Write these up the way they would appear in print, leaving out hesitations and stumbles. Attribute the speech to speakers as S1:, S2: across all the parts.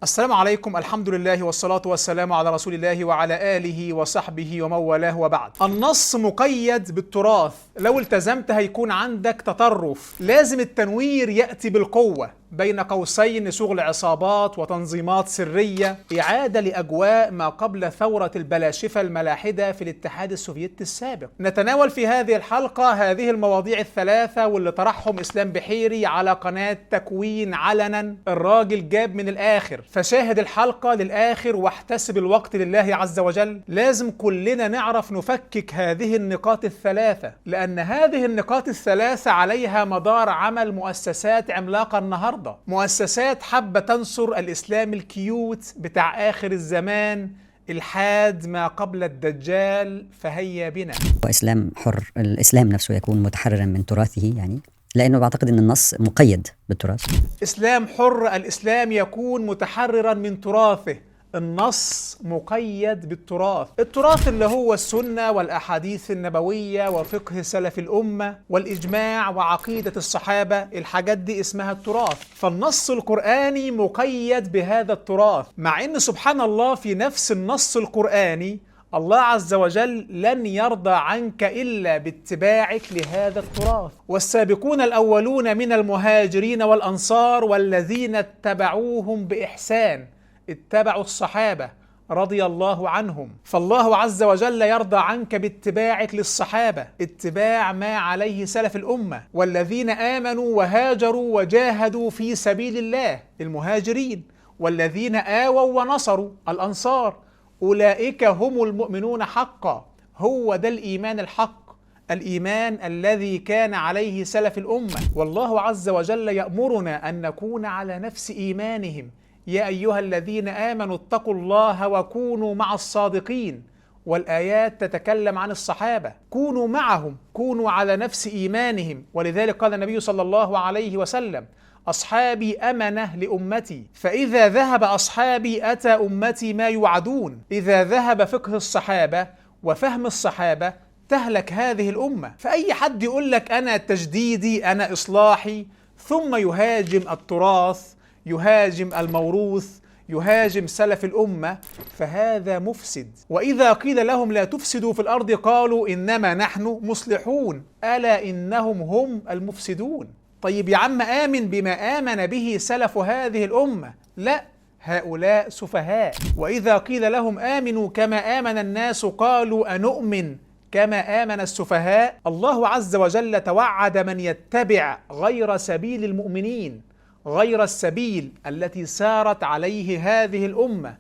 S1: السلام عليكم. الحمد لله والصلاة والسلام على رسول الله وعلى آله وصحبه ومن والاه، وبعد. النص مقيد بالتراث، لو التزمت هيكون عندك تطرف. لازم التنوير يأتي بالقوة، بين قوسين شغل عصابات وتنظيمات سرية، إعادة لأجواء ما قبل ثورة البلاشفة الملاحدة في الاتحاد السوفيتي السابق. نتناول في هذه الحلقة هذه المواضيع الثلاثة واللي طرحهم إسلام بحيري على قناة تكوين علنا. الراجل جاب من الآخر، فشاهد الحلقة للآخر واحتسب الوقت لله عز وجل. لازم كلنا نعرف نفكك هذه النقاط الثلاثة، لأن هذه النقاط الثلاثة عليها مدار عمل مؤسسات عملاقة النهاردة، مؤسسات حابة تنصر الإسلام الكيوت بتاع آخر الزمان، الحاد ما قبل الدجال. فهيا بنا.
S2: وإسلام حر، الإسلام نفسه يكون متحررا من تراثه، يعني لأنه بعتقد أن النص مقيد بالتراث.
S1: إسلام حر، الإسلام يكون متحررا من تراثه، النص مقيد بالتراث. التراث اللي هو السنة والأحاديث النبوية وفقه سلف الأمة والإجماع وعقيدة الصحابة، الحاجات دي اسمها التراث. فالنص القرآني مقيد بهذا التراث، مع أن سبحان الله في نفس النص القرآني الله عز وجل لن يرضى عنك إلا باتباعك لهذا التراث. والسابقون الأولون من المهاجرين والأنصار والذين اتبعوهم بإحسان، اتبعوا الصحابة رضي الله عنهم. فالله عز وجل يرضى عنك باتباعك للصحابة، اتباع ما عليه سلف الأمة، والذين آمنوا وهاجروا وجاهدوا في سبيل الله، المهاجرين، والذين آووا ونصروا، الأنصار، أولئك هم المؤمنون حقا. هو ده الإيمان الحق، الإيمان الذي كان عليه سلف الأمة. والله عز وجل يأمرنا أن نكون على نفس إيمانهم. يا أيها الذين آمنوا اتقوا الله وكونوا مع الصادقين. والآيات تتكلم عن الصحابة، كونوا معهم، كونوا على نفس إيمانهم. ولذلك قال النبي صلى الله عليه وسلم: أصحابي أمنة لأمتي، فإذا ذهب أصحابي أتى أمتي ما يوعدون. إذا ذهب فقه الصحابة وفهم الصحابة تهلك هذه الأمة. فأي حد يقول لك أنا تجديدي، أنا إصلاحي، ثم يهاجم التراث، يهاجم الموروث، يهاجم سلف الأمة، فهذا مفسد. وإذا قيل لهم لا تفسدوا في الأرض قالوا إنما نحن مصلحون، ألا إنهم هم المفسدون. طيب يا عم، آمن بما آمن به سلف هذه الأمة. لا، هؤلاء سفهاء. وإذا قيل لهم آمنوا كما آمن الناس قالوا أنؤمن كما آمن السفهاء. الله عز وجل توعد من يتبع غير سبيل المؤمنين، غير السبيل التي سارت عليه هذه الأمة،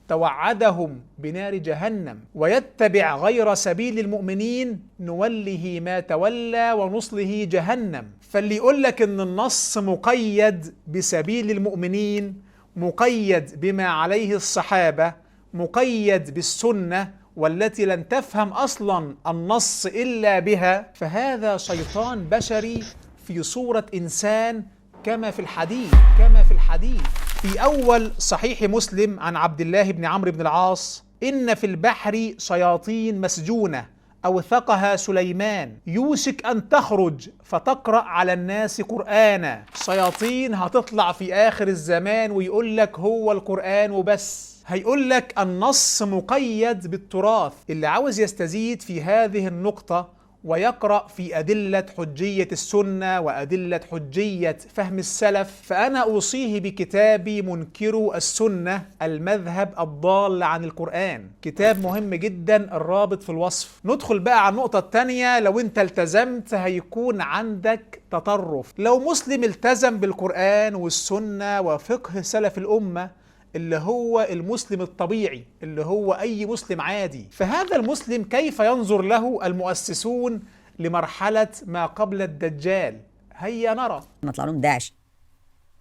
S1: توعدهم بنار جهنم. ويتبع غير سبيل المؤمنين نوله ما تولى ونصله جهنم. فاللي يقول لك إن النص مقيد بسبيل المؤمنين، مقيد بما عليه الصحابة، مقيد بالسنة والتي لن تفهم أصلا النص إلا بها، فهذا شيطان بشري في صورة إنسان، كما في الحديث. في أول صحيح مسلم عن عبد الله بن عمرو بن العاص: إن في البحر شياطين مسجونة أوثقها سليمان يوشك أن تخرج فتقرأ على الناس قرآنا. شياطين هتطلع في آخر الزمان ويقول لك هو القرآن وبس، هيقول لك النص مقيد بالتراث. اللي عاوز يستزيد في هذه النقطة ويقرأ في أدلة حجية السنة وأدلة حجية فهم السلف، فأنا أوصيه بكتابي منكرو السنة، المذهب الضال عن القرآن. كتاب مهم جدا، الرابط في الوصف. ندخل بقى على النقطة الثانية. لو انت التزمت هيكون عندك تطرف. لو مسلم التزم بالقرآن والسنة وفقه سلف الأمة، اللي هو المسلم الطبيعي، اللي هو أي مسلم عادي، فهذا المسلم كيف ينظر له المؤسسون لمرحلة ما قبل الدجال؟ هيا نرى.
S2: نطلع لهم داعش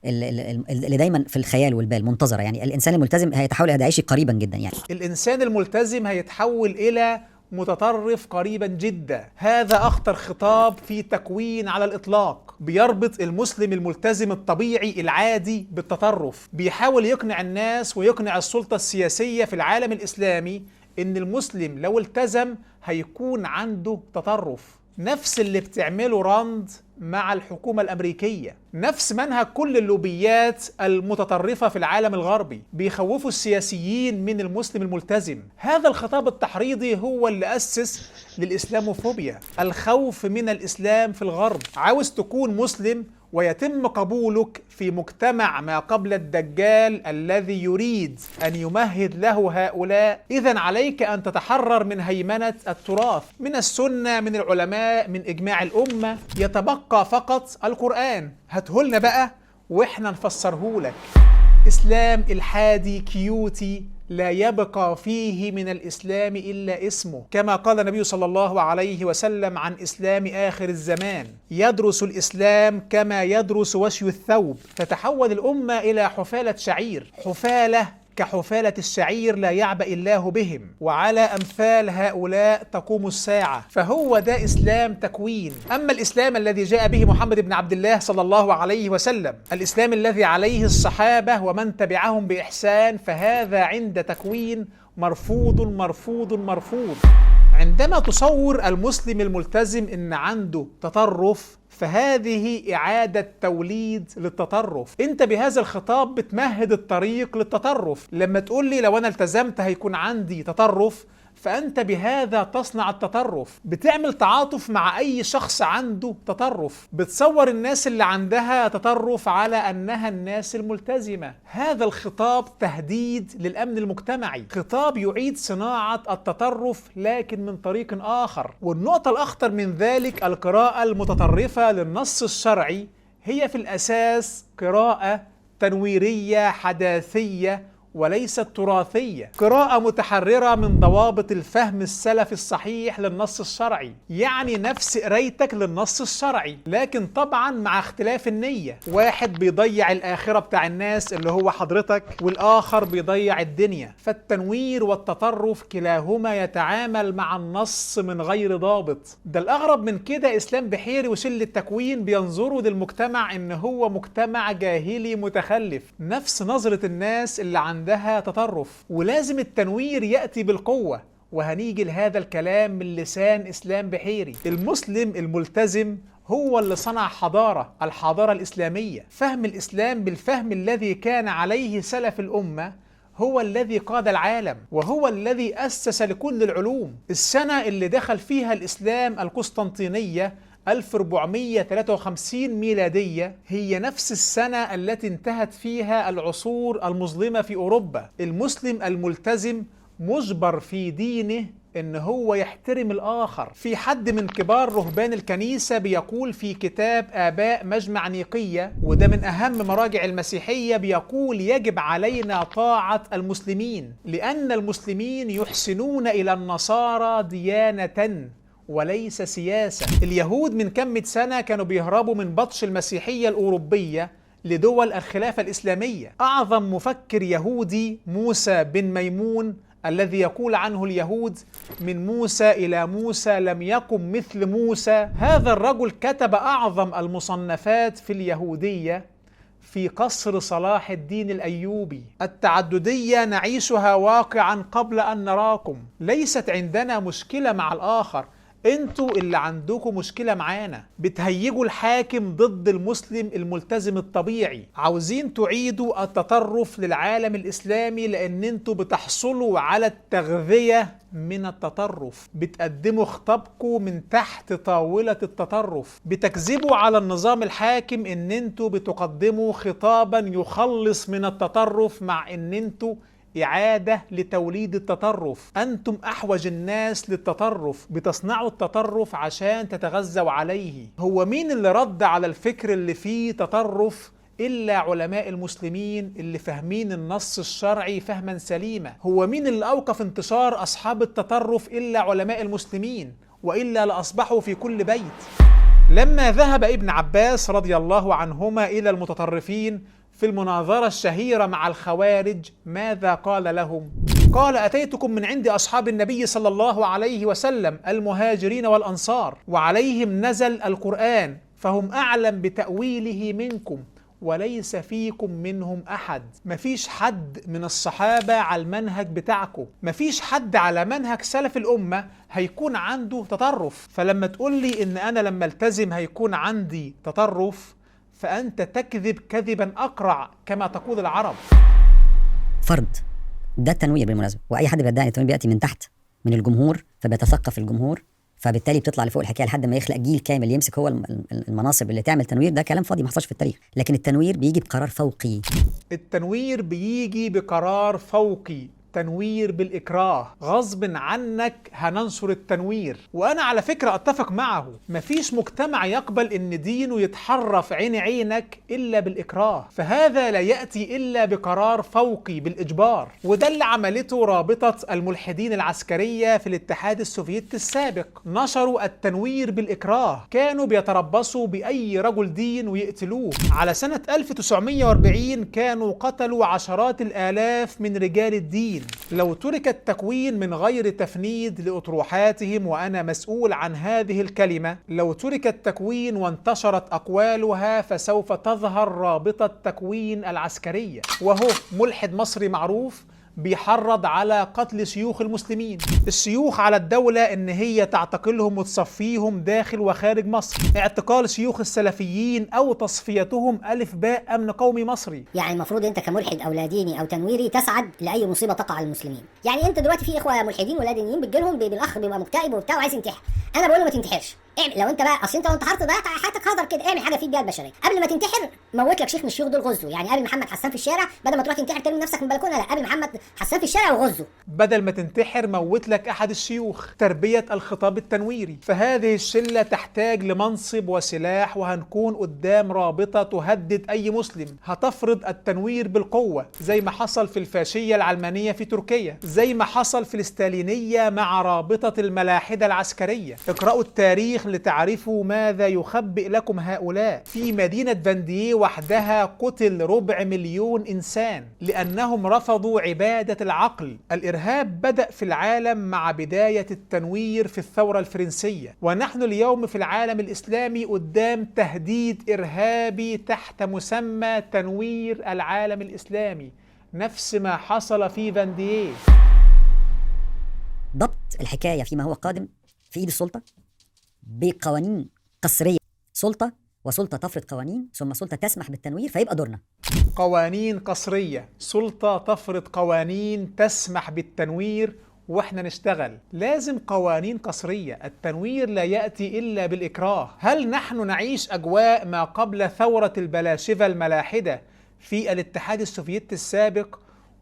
S2: اللي دايما في الخيال والبال منتظرة، يعني الإنسان الملتزم هيتحول إلى داعشي قريبا جدا. يعني
S1: الإنسان الملتزم هيتحول إلى متطرف قريبا جدا. هذا أخطر خطاب في تكوين على الإطلاق، بيربط المسلم الملتزم الطبيعي العادي بالتطرف. بيحاول يقنع الناس ويقنع السلطة السياسية في العالم الإسلامي إن المسلم لو التزم هيكون عنده تطرف. نفس اللي بتعمله راند مع الحكومة الأمريكية. نفس منهج كل اللوبيات المتطرفة في العالم الغربي، بيخوفوا السياسيين من المسلم الملتزم. هذا الخطاب التحريضي هو اللي أسس للإسلاموفوبيا، الخوف من الإسلام في الغرب. عاوز تكون مسلم ويتم قبولك في مجتمع ما قبل الدجال الذي يريد أن يمهد له هؤلاء، إذن عليك أن تتحرر من هيمنة التراث، من السنة، من العلماء، من إجماع الأمة. يتبقى فقط القرآن، هاتهولنا بقى وإحنا نفسره لك. إسلام إلحادي كيوتي لا يبقى فيه من الإسلام إلا اسمه، كما قال النبي صلى الله عليه وسلم عن إسلام آخر الزمان: يدرس الإسلام كما يدرس وشي الثوب. تتحول الأمة إلى حفالة شعير، حفالة كحفالة الشعير لا يعبأ الله بهم، وعلى أمثال هؤلاء تقوم الساعة. فهو ده إسلام تكوين. أما الإسلام الذي جاء به محمد بن عبد الله صلى الله عليه وسلم، الإسلام الذي عليه الصحابة ومن تبعهم بإحسان، فهذا عند تكوين مرفوض مرفوض مرفوض. عندما تصور المسلم الملتزم إن عنده تطرف، فهذه إعادة توليد للتطرف. أنت بهذا الخطاب بتمهد الطريق للتطرف. لما تقول لي لو أنا التزمت هيكون عندي تطرف، فأنت بهذا تصنع التطرف. بتعمل تعاطف مع أي شخص عنده تطرف، بتصور الناس اللي عندها تطرف على أنها الناس الملتزمة. هذا الخطاب تهديد للأمن المجتمعي، خطاب يعيد صناعة التطرف لكن من طريق آخر. والنقطة الأخطر من ذلك، القراءة المتطرفة للنص الشرعي هي في الأساس قراءة تنويرية حداثية وليست تراثية، قراءة متحررة من ضوابط الفهم السلفي الصحيح للنص الشرعي، يعني نفس قرايتك للنص الشرعي، لكن طبعا مع اختلاف النية. واحد بيضيع الآخرة بتاع الناس اللي هو حضرتك، والآخر بيضيع الدنيا. فالتنوير والتطرف كلاهما يتعامل مع النص من غير ضابط. ده الأغرب من كده، إسلام بحيري وشلة التكوين بينظروا للمجتمع إن هو مجتمع جاهلي متخلف، نفس نظرة الناس اللي عندها تطرف. ولازم التنوير يأتي بالقوة، وهنيجي لهذا الكلام من لسان إسلام بحيري. المسلم الملتزم هو اللي صنع حضارة، الحضارة الإسلامية. فهم الإسلام بالفهم الذي كان عليه سلف الأمة هو الذي قاد العالم، وهو الذي أسس لكل العلوم. السنة اللي دخل فيها الإسلام القسطنطينية 1453 ميلادية هي نفس السنة التي انتهت فيها العصور المظلمة في أوروبا. المسلم الملتزم مجبر في دينه إن هو يحترم الآخر. في حد من كبار رهبان الكنيسة بيقول في كتاب آباء مجمع نيقية، وده من أهم مراجع المسيحية، بيقول يجب علينا طاعة المسلمين، لأن المسلمين يحسنون إلى النصارى ديانة وليس سياسة. اليهود من كم 100 سنة كانوا بيهربوا من بطش المسيحية الأوروبية لدول الخلافة الإسلامية. أعظم مفكر يهودي موسى بن ميمون، الذي يقول عنه اليهود من موسى إلى موسى لم يقم مثل موسى. هذا الرجل كتب أعظم المصنفات في اليهودية في قصر صلاح الدين الأيوبي. التعددية نعيشها واقعا قبل أن نراكم، ليست عندنا مشكلة مع الآخر، انتوا اللي عندكم مشكلة معانا. بتهيجوا الحاكم ضد المسلم الملتزم الطبيعي، عاوزين تعيدوا التطرف للعالم الإسلامي لأن انتوا بتحصلوا على التغذية من التطرف، بتقدموا خطابكم من تحت طاولة التطرف، بتكذبوا على النظام الحاكم ان انتوا بتقدموا خطابا يخلص من التطرف، مع ان انتوا إعادة لتوليد التطرف. أنتم أحوج الناس للتطرف، بتصنعوا التطرف عشان تتغذوا عليه. هو مين اللي رد على الفكر اللي فيه تطرف إلا علماء المسلمين اللي فاهمين النص الشرعي فهما سليما؟ هو مين اللي أوقف انتشار أصحاب التطرف إلا علماء المسلمين، وإلا لأصبحوا في كل بيت. لما ذهب ابن عباس رضي الله عنهما إلى المتطرفين في المناظرة الشهيرة مع الخوارج، ماذا قال لهم؟ قال: أتيتكم من عند أصحاب النبي صلى الله عليه وسلم المهاجرين والأنصار، وعليهم نزل القرآن، فهم أعلم بتأويله منكم، وليس فيكم منهم أحد. مفيش حد من الصحابة على المنهج بتاعكم، مفيش حد على منهج سلف الأمة هيكون عنده تطرف. فلما تقول لي إن أنا لما التزم هيكون عندي تطرف، فأنت تكذب كذبا أقرع كما تقول العرب.
S2: فرض ده التنوير بالمناسبة، وأي حد بيدعي التنوير بيأتي من تحت من الجمهور، فبيتثقف الجمهور، فبالتالي بتطلع لفوق الحكايه لحد ما يخلق جيل كامل يمسك هو المناصب اللي تعمل تنوير. ده كلام فاضي ما حصلش في التاريخ. لكن التنوير بيجي بقرار فوقي.
S1: التنوير بيجي بقرار فوقي، تنوير بالإكراه، غصب عنك هننشر التنوير. وأنا على فكرة أتفق معه، مفيش مجتمع يقبل إن دينه يتحرف عين عينك إلا بالإكراه، فهذا لا يأتي إلا بقرار فوقي بالإجبار. وده اللي عملته رابطة الملحدين العسكرية في الاتحاد السوفيتي السابق، نشروا التنوير بالإكراه، كانوا بيتربصوا بأي رجل دين ويقتلوه. على سنة 1940 كانوا قتلوا عشرات الآلاف من رجال الدين. لو ترك التكوين من غير تفنيد لأطروحاتهم، وأنا مسؤول عن هذه الكلمة، لو ترك التكوين وانتشرت أقوالها فسوف تظهر رابطة تكوين العسكرية، وهو ملحد مصري معروف بيحرض على قتل شيوخ المسلمين. الشيوخ على الدولة ان هي تعتقلهم وتصفيهم داخل وخارج مصر. اعتقال شيوخ السلفيين او تصفيتهم الف باء امن قومي مصري.
S3: يعني المفروض انت كملحد او لا ديني او تنويري تسعد لاي مصيبه تقع على المسلمين. يعني انت دلوقتي في اخوه ملحدين ولا دينيين بتجيلهم بالاخ بيبقى مكتئب وبتاع وعايز ينتحر، انا بقول له ما تنتحرش. اعمل لو انت بقى اصل انت لو انتحرت ضيعت حياتك هدر كده، اعمل حاجه في البيئه البشريه قبل ما تنتحر. موت لك شيخ من الشيوخ دول غزه، يعني قبل محمد حسان في الشارع بدل ما تروح تنتحر ترمي نفسك من البلكونه، لا قبل محمد حسان في الشارع وغزه.
S1: بدل ما تنتحر موت لك احد الشيوخ. تربيه الخطاب التنويري. فهذه الشله تحتاج لمنصب وسلاح، وهنكون قدام رابطه تهدد اي مسلم، هتفرض التنوير بالقوه زي ما حصل في الفاشيه العلمانيه في تركيا، زي ما حصل في الستالينيه مع رابطه الملاحده العسكريه. اقرأوا التاريخ لتعرفوا ماذا يخبئ لكم هؤلاء. في مدينة فاندييه وحدها قتل 250,000 إنسان لأنهم رفضوا عبادة العقل. الإرهاب بدأ في العالم مع بداية التنوير في الثورة الفرنسية، ونحن اليوم في العالم الإسلامي قدام تهديد إرهابي تحت مسمى تنوير العالم الإسلامي، نفس ما حصل في فاندييه.
S2: ضبط الحكاية فيما هو قادم في إيد السلطة بقوانين قصرية. سلطة وسلطة تفرض قوانين، ثم سلطة تسمح بالتنوير، فيبقى دورنا.
S1: قوانين قصرية، سلطة تفرض قوانين تسمح بالتنوير، واحنا نشتغل. لازم قوانين قصرية. التنوير لا يأتي إلا بالإكراه. هل نحن نعيش أجواء ما قبل ثورة البلاشفة الملاحدة في الاتحاد السوفيتي السابق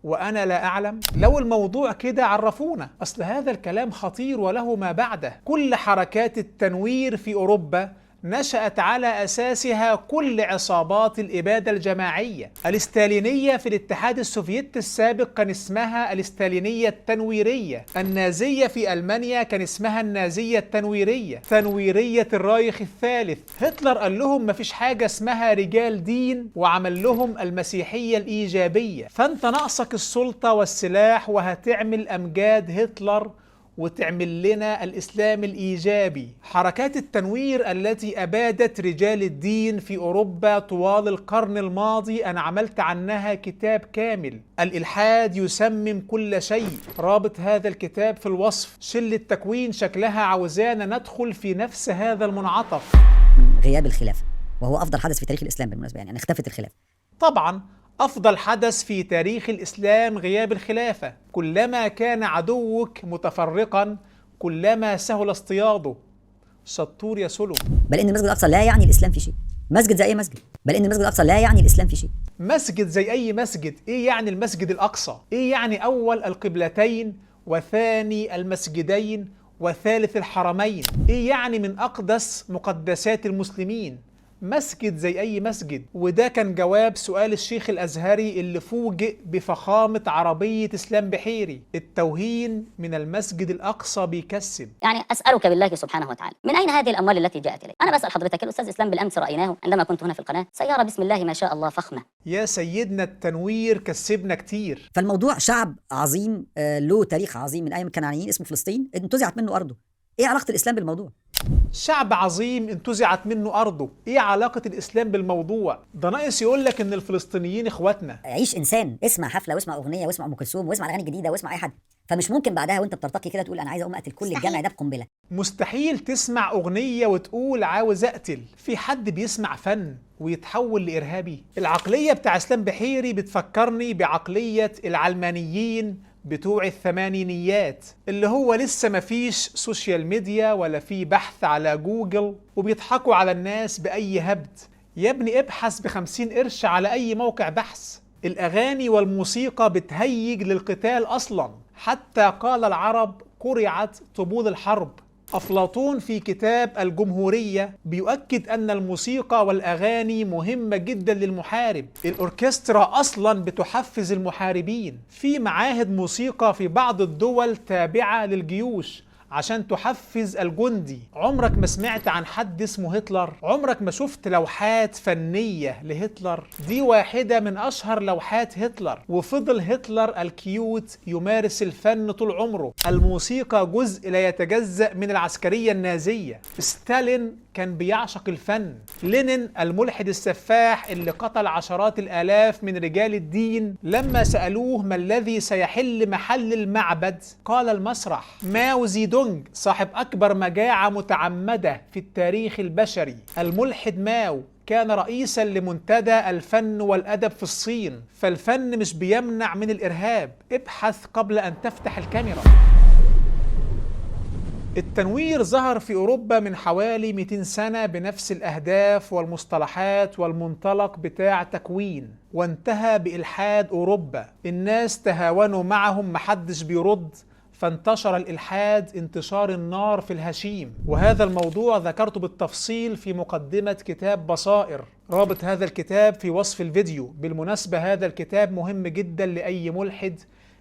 S1: وأنا لا أعلم؟ لو الموضوع كده عرفونا، أصل هذا الكلام خطير وله ما بعده. كل حركات التنوير في أوروبا نشأت على أساسها كل عصابات الإبادة الجماعية. الستالينية في الاتحاد السوفيتي السابق كان اسمها الستالينية التنويرية، النازية في ألمانيا كان اسمها النازية التنويرية، تنويرية الرايخ الثالث. هتلر قال لهم مفيش حاجة اسمها رجال دين وعمل لهم المسيحية الإيجابية. فأنت ناقصك السلطة والسلاح وهتعمل أمجاد هتلر وتعمل لنا الإسلام الإيجابي. حركات التنوير التي أبادت رجال الدين في أوروبا طوال القرن الماضي أنا عملت عنها كتاب كامل. الإلحاد يسمم كل شيء، رابط هذا الكتاب في الوصف. شلة تكوين شكلها عاوزانا ندخل في نفس هذا المنعطف.
S2: غياب الخلافة، وهو أفضل حدث في تاريخ الإسلام بالمناسبة، يعني اختفت الخلافة.
S1: طبعا أفضل حدث في تاريخ الإسلام غياب الخلافة. كلما كان عدوك متفرقا كلما سهل اصطياده. شطور يا سلو.
S2: بل إن المسجد الأقصى لا يعني الإسلام في شيء. مسجد زي أي مسجد. بل إن المسجد الأقصى لا يعني الإسلام في شيء.
S1: مسجد زي أي مسجد. إيه يعني المسجد الأقصى؟ إيه يعني أول القبلتين وثاني المسجدين وثالث الحرمين؟ إيه يعني من أقدس مقدسات المسلمين؟ مسجد زي أي مسجد. وده كان جواب سؤال الشيخ الأزهري اللي فوجئ بفخامة عربية إسلام بحيري. التوهين من المسجد الأقصى بيكسب.
S4: يعني أسألك بالله سبحانه وتعالى، من أين هذه الأموال التي جاءت إليك؟ أنا بسأل حضرتك، الأستاذ إسلام بالأمس رأيناه عندما كنت هنا في القناة سيارة بسم الله ما شاء الله فخمة.
S1: يا سيدنا التنوير كسبنا كتير.
S2: فالموضوع شعب عظيم له تاريخ عظيم من أيام الكنعانيين اسمه فلسطين، انتزعت منه أرضه. إيه علاقة الإسلام بالموضوع؟
S1: شعب عظيم انتزعت منه أرضه، إيه علاقة الإسلام بالموضوع؟ ده ناقص يقول لك إن الفلسطينيين إخواتنا.
S2: عيش انسان، اسمع حفله واسمع اغنيه واسمع ام كلثوم واسمع الاغاني الجديده واسمع اي حد، فمش ممكن بعدها وانت بترتقي كده تقول انا عايز اقوم اقتل كل الجامع ده بقنبله.
S1: مستحيل تسمع أغنية وتقول عاوز أقتل. في حد بيسمع فن ويتحول لإرهابي؟ العقلية بتاع إسلام بحيري بتفكرني بعقلية العلمانيين بتوع الثمانينيات، اللي هو لسه مفيش سوشيال ميديا ولا في بحث على جوجل وبيضحكوا على الناس بأي هبد. يا ابني ابحث ب50 قرش على أي موقع بحث. الأغاني والموسيقى بتهيج للقتال أصلا، حتى قال العرب قرعت طبول الحرب. أفلاطون في كتاب الجمهورية بيؤكد أن الموسيقى والأغاني مهمة جدا للمحارب. الأوركسترا أصلا بتحفز المحاربين. في معاهد موسيقى في بعض الدول تابعة للجيوش عشان تحفز الجندي. عمرك ما سمعت عن حد اسمه هتلر؟ عمرك ما شفت لوحات فنية لهتلر؟ دي واحدة من أشهر لوحات هتلر. وفضل هتلر الكيوت يمارس الفن طول عمره. الموسيقى جزء لا يتجزأ من العسكرية النازية. ستالين كان بيعشق الفن. لينين الملحد السفاح اللي قتل عشرات الآلاف من رجال الدين، لما سألوه ما الذي سيحل محل المعبد قال المسرح. ماو زيدونج صاحب أكبر مجاعة متعمدة في التاريخ البشري، الملحد ماو كان رئيسا لمنتدى الفن والأدب في الصين. فالفن مش بيمنع من الإرهاب. ابحث قبل أن تفتح الكاميرا. التنوير ظهر في أوروبا من حوالي 200 سنة بنفس الأهداف والمصطلحات والمنطلق بتاع تكوين، وانتهى بإلحاد أوروبا. الناس تهاونوا معهم، محدش بيرد، فانتشر الإلحاد انتشار النار في الهشيم. وهذا الموضوع ذكرته بالتفصيل في مقدمة كتاب بصائر. رابط هذا الكتاب في وصف الفيديو. بالمناسبة هذا الكتاب مهم جدا لأي ملحد،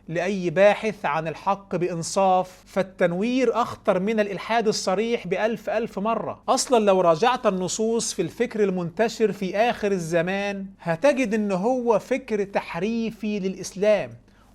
S1: لأي باحث عن الحق بإنصاف. فالتنوير أخطر من الإلحاد الصريح بألف مرة. أصلا لو راجعت النصوص في الفكر المنتشر في آخر الزمان هتجد إن هو فكر تحريفي للإسلام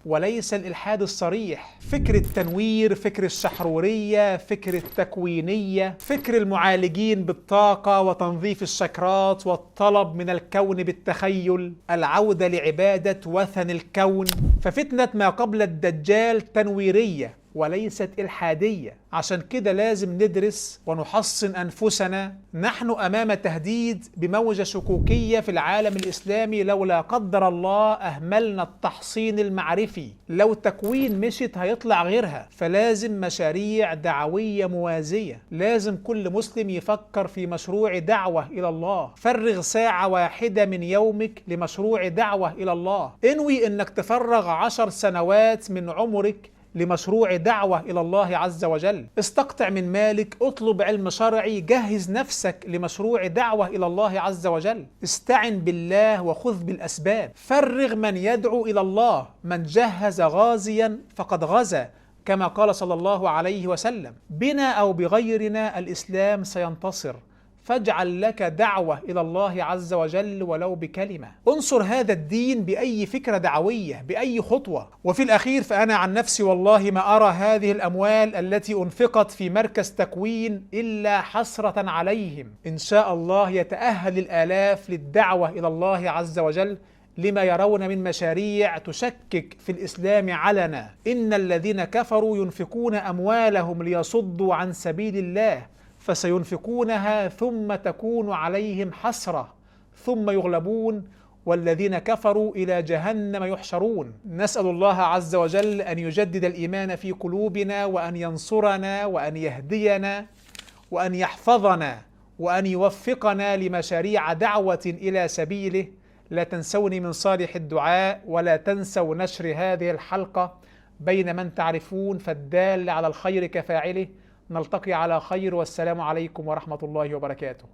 S1: وليس الإلحاد الصريح. فكر التنوير، فكر الشحرورية، فكر التكوينية، فكر المعالجين بالطاقة وتنظيف الشكرات والطلب من الكون بالتخيل، العودة لعبادة وثن الكون. ففتنة ما قبل الدجال تنويرية وليست إلحادية. عشان كده لازم ندرس ونحصن أنفسنا. نحن أمام تهديد بموجة شكوكية في العالم الإسلامي لو لا قدر الله أهملنا التحصين المعرفي. لو تكوين مشت هيطلع غيرها. فلازم مشاريع دعوية موازية. لازم كل مسلم يفكر في مشروع دعوة إلى الله. فرغ ساعة واحدة من يومك لمشروع دعوة إلى الله. انوي إنك تفرغ 10 سنوات من عمرك لمشروع دعوة إلى الله عز وجل. استقطع من مالك، اطلب علم شرعي، جهز نفسك لمشروع دعوة إلى الله عز وجل. استعن بالله وخذ بالأسباب. فرغ من يدعو إلى الله. من جهز غازيا فقد غزا، كما قال صلى الله عليه وسلم. بنا أو بغيرنا الإسلام سينتصر. فاجعل لك دعوة إلى الله عز وجل ولو بكلمة. انصر هذا الدين بأي فكرة دعوية، بأي خطوة. وفي الأخير فأنا عن نفسي والله ما أرى هذه الأموال التي أنفقت في مركز تكوين إلا حسرة عليهم. إن شاء الله يتأهل الآلاف للدعوة إلى الله عز وجل لما يرون من مشاريع تشكك في الإسلام علنا. إن الذين كفروا ينفقون أموالهم ليصدوا عن سبيل الله فسينفقونها ثم تكون عليهم حسرة ثم يغلبون والذين كفروا إلى جهنم يحشرون. نسأل الله عز وجل أن يجدد الإيمان في قلوبنا وأن ينصرنا وأن يهدينا وأن يحفظنا وأن يوفقنا لمشاريع دعوة إلى سبيله. لا تنسوني من صالح الدعاء ولا تنسوا نشر هذه الحلقة بين من تعرفون، فالدال على الخير كفاعله. نلتقي على خير والسلام عليكم ورحمة الله وبركاته.